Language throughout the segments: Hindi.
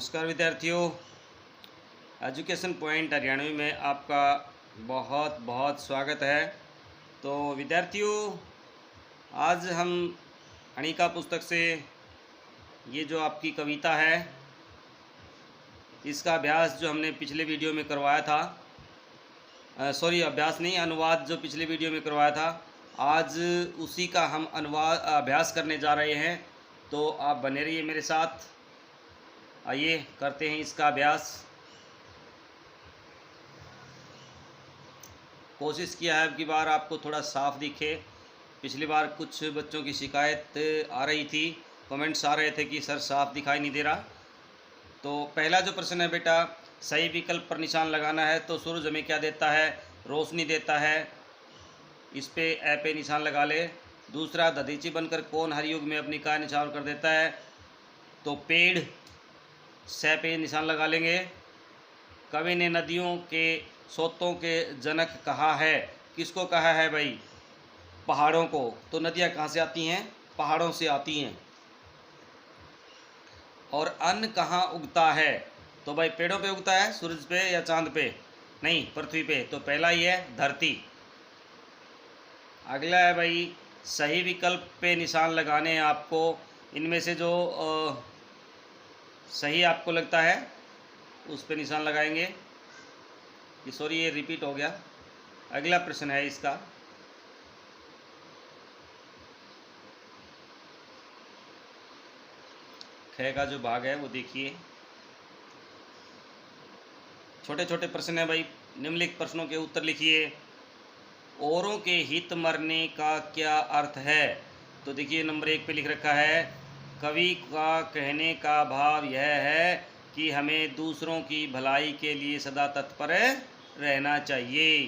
नमस्कार विद्यार्थियों, एजुकेशन पॉइंट हरियाणवी में आपका बहुत बहुत स्वागत है। तो विद्यार्थियों, आज हम अणिका पुस्तक से ये जो आपकी कविता है इसका अभ्यास जो हमने पिछले वीडियो में करवाया था, अभ्यास नहीं, अनुवाद जो पिछले वीडियो में करवाया था, आज उसी का हम अभ्यास करने जा रहे हैं। तो आप बने रहिए मेरे साथ। आइए करते हैं इसका अभ्यास। कोशिश किया है अब की बार आपको थोड़ा साफ दिखे। पिछली बार कुछ बच्चों की शिकायत आ रही थी, कमेंट्स आ रहे थे कि सर साफ दिखाई नहीं दे रहा। तो पहला जो प्रश्न है बेटा, सही विकल्प पर निशान लगाना है। तो सूरज हमें क्या देता है? रोशनी देता है, इस पे ए पे निशान लगा ले। दूसरा, दधीची बनकर कौन हर युग में अपनी काय निछावर कर देता है? तो पेड़, से पे निशान लगा लेंगे। कवि ने नदियों के सोतों के जनक कहा है, किसको कहा है भाई? पहाड़ों को। तो नदियाँ कहाँ से आती हैं? पहाड़ों से आती हैं। और अन्न कहाँ उगता है? तो भाई पेड़ों पे उगता है, सूरज पे या चांद पे? नहीं, पृथ्वी पे। तो पहला ही है धरती। अगला है भाई, सही विकल्प पे निशान लगाने हैं आपको। इनमें से जो सही आपको लगता है उस पे निशान लगाएंगे। ये रिपीट हो गया। अगला प्रश्न है इसका, ख का जो भाग है वो देखिए। छोटे छोटे प्रश्न है भाई, निम्नलिखित प्रश्नों के उत्तर लिखिए। औरों के हित मरने का क्या अर्थ है? तो देखिए नंबर 1 पे लिख रखा है, कवि का कहने का भाव यह है कि हमें दूसरों की भलाई के लिए सदा तत्पर रहना चाहिए।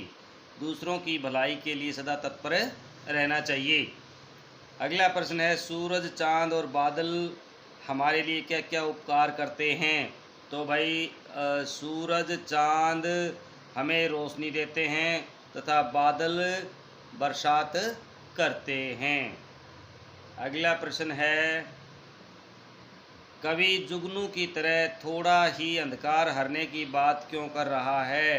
दूसरों की भलाई के लिए सदा तत्पर रहना चाहिए। अगला प्रश्न है, सूरज, चांद और बादल हमारे लिए क्या क्या उपकार करते हैं? तो भाई सूरज, चांद हमें रोशनी देते हैं तथा बादल बरसात करते हैं। अगला प्रश्न है, कवि जुगनू की तरह थोड़ा ही अंधकार हरने की बात क्यों कर रहा है?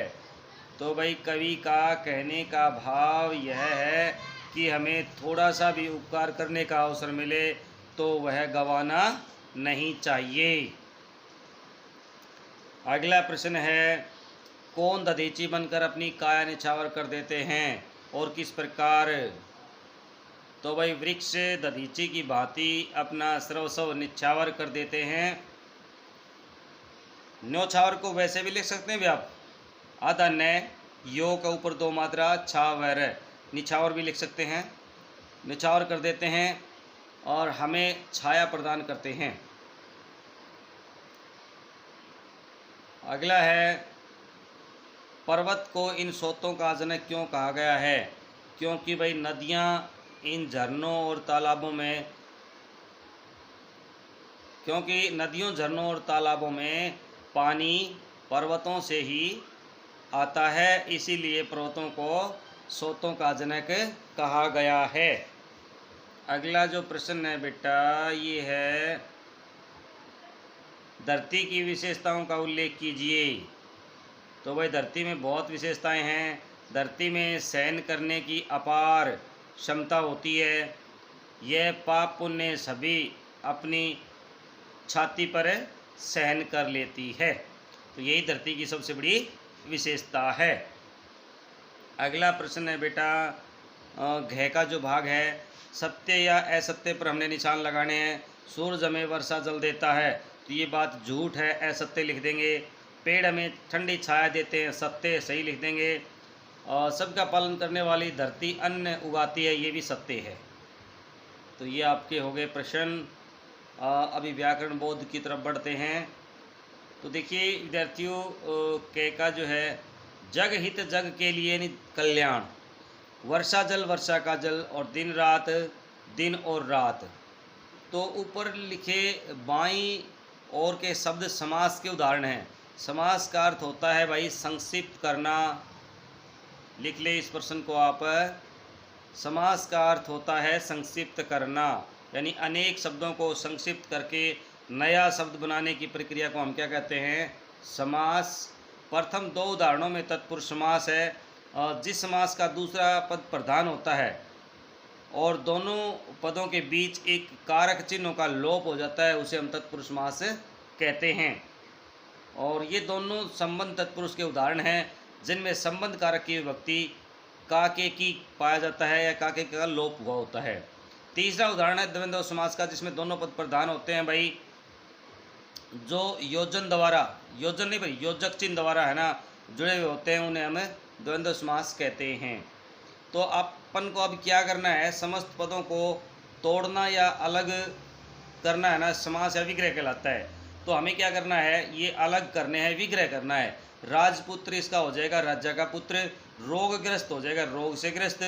तो भाई कवि का कहने का भाव यह है कि हमें थोड़ा सा भी उपकार करने का अवसर मिले तो वह गंवाना नहीं चाहिए। अगला प्रश्न है, कौन दधीची बनकर अपनी काया निछावर कर देते हैं और किस प्रकार? तो भाई वृक्ष दधीची की भांति अपना सर्वस्व निछावर कर देते हैं। न्योछावर को वैसे भी लिख सकते हैं भी आप, आधा न, यो के ऊपर 2 मात्रा, छा वर, निछावर भी लिख सकते हैं। निछावर कर देते हैं और हमें छाया प्रदान करते हैं। अगला है, पर्वत को इन सोतों का जनक क्यों कहा गया है? क्योंकि भाई नदियाँ इन झरनों और तालाबों में, क्योंकि नदियों, झरनों और तालाबों में पानी पर्वतों से ही आता है, इसीलिए पर्वतों को सोतों का जनक कहा गया है। अगला जो प्रश्न है बेटा ये है, धरती की विशेषताओं का उल्लेख कीजिए। तो भाई धरती में बहुत विशेषताएं हैं। धरती में सहन करने की अपार क्षमता होती है। यह पाप पुण्य सभी अपनी छाती पर सहन कर लेती है। तो यही धरती की सबसे बड़ी विशेषता है। अगला प्रश्न है बेटा, घ का जो भाग है, सत्य या असत्य पर हमने निशान लगाने हैं। सूरज हमें वर्षा जल देता है, तो ये बात झूठ है, असत्य लिख देंगे। पेड़ हमें ठंडी छाया देते हैं, सत्य, सही लिख देंगे। और सबका पालन करने वाली धरती अन्न उगाती है, ये भी सत्य है। तो ये आपके हो गए प्रश्न। अभी व्याकरण बोध की तरफ बढ़ते हैं। तो देखिए विद्यार्थियों, के का जो है, जग हित जग के लिए कल्याण, वर्षा जल वर्षा का जल, और दिन रात दिन और रात। तो ऊपर लिखे बाईं ओर के शब्द समास के उदाहरण हैं। समास का अर्थ होता है भाई संक्षिप्त करना। लिख ले इस प्रश्न को आप। समास का अर्थ होता है संक्षिप्त करना, यानी अनेक शब्दों को संक्षिप्त करके नया शब्द बनाने की प्रक्रिया को हम क्या कहते हैं? समास। प्रथम दो उदाहरणों में तत्पुरुष समास है, और जिस समास का दूसरा पद प्रधान होता है और दोनों पदों के बीच एक कारक चिन्हों का लोप हो जाता है, उसे हम तत्पुरुष समास कहते हैं। और ये दोनों संबंध तत्पुरुष के उदाहरण हैं, जिनमें संबंध कारक की विभक्ति का के की पाया जाता है या का के का लोप हुआ होता है। तीसरा उदाहरण है द्वंद्व समास का, जिसमें दोनों पद प्रधान होते हैं भाई, जो योजन द्वारा, योजन नहीं भाई, योजक चिन्ह द्वारा है ना, जुड़े हुए होते हैं, उन्हें हम द्वंद्व समास कहते हैं। तो अपन को अब क्या करना है? समस्त पदों को तोड़ना या अलग करना है ना, समास या विग्रह कहलाता है। तो हमें क्या करना है? ये अलग करने हैं, विग्रह करना है। राजपुत्र इसका हो जाएगा राजा का पुत्र, रोगग्रस्त हो जाएगा रोग से ग्रस्त,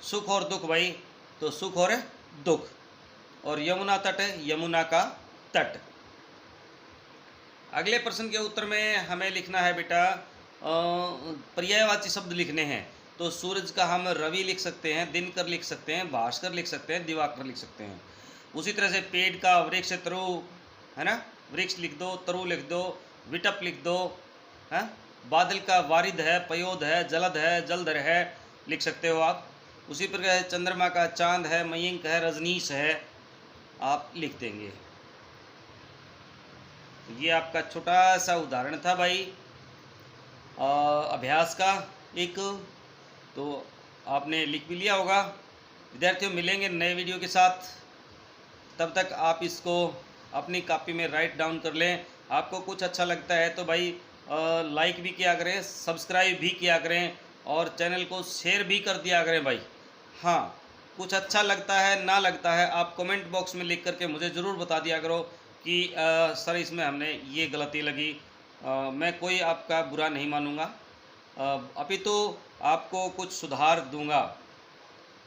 सुख और दुख भाई तो सुख और दुख, और यमुना तट यमुना का तट। अगले प्रश्न के उत्तर में हमें लिखना है बेटा, पर्यायवाची शब्द लिखने हैं। तो सूरज का हम रवि लिख सकते हैं, दिनकर लिख सकते हैं, भास्कर लिख सकते हैं, दिवाकर लिख सकते हैं। उसी तरह से पेड़ का वृक्ष तरु है ना, वृक्ष लिख दो, तरु लिख दो, विटप लिख दो, है। बादल का वारिद है, पयोद है, जलद है, जलधर है लिख सकते हो आप। उसी प्रकार चंद्रमा का चांद है, मयंक है, रजनीश है, आप लिख देंगे। ये आपका छोटा सा उदाहरण था भाई अभ्यास का एक, तो आपने लिख भी लिया होगा। विद्यार्थियों, मिलेंगे नए वीडियो के साथ, तब तक आप इसको अपनी कॉपी में राइट डाउन कर लें। आपको कुछ अच्छा लगता है तो भाई लाइक भी किया करें, सब्सक्राइब भी किया करें, और चैनल को शेयर भी कर दिया करें भाई। हाँ, कुछ अच्छा लगता है ना लगता है आप कमेंट बॉक्स में लिख करके मुझे ज़रूर बता दिया करो कि सर इसमें हमने ये गलती लगी। मैं कोई आपका बुरा नहीं मानूंगा, अपितु आपको कुछ सुधार दूंगा,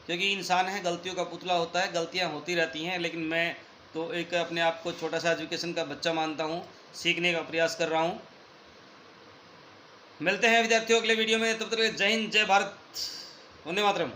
क्योंकि इंसान है, गलतियों का पुतला होता है, गलतियां होती रहती हैं। लेकिन मैं तो एक अपने आप को छोटा सा एजुकेशन का बच्चा मानता हूं, सीखने का प्रयास कर रहा हूं। मिलते हैं विद्यार्थियों अगले वीडियो में, तब तक जय हिंद, जय भारत, वंदे मातरम।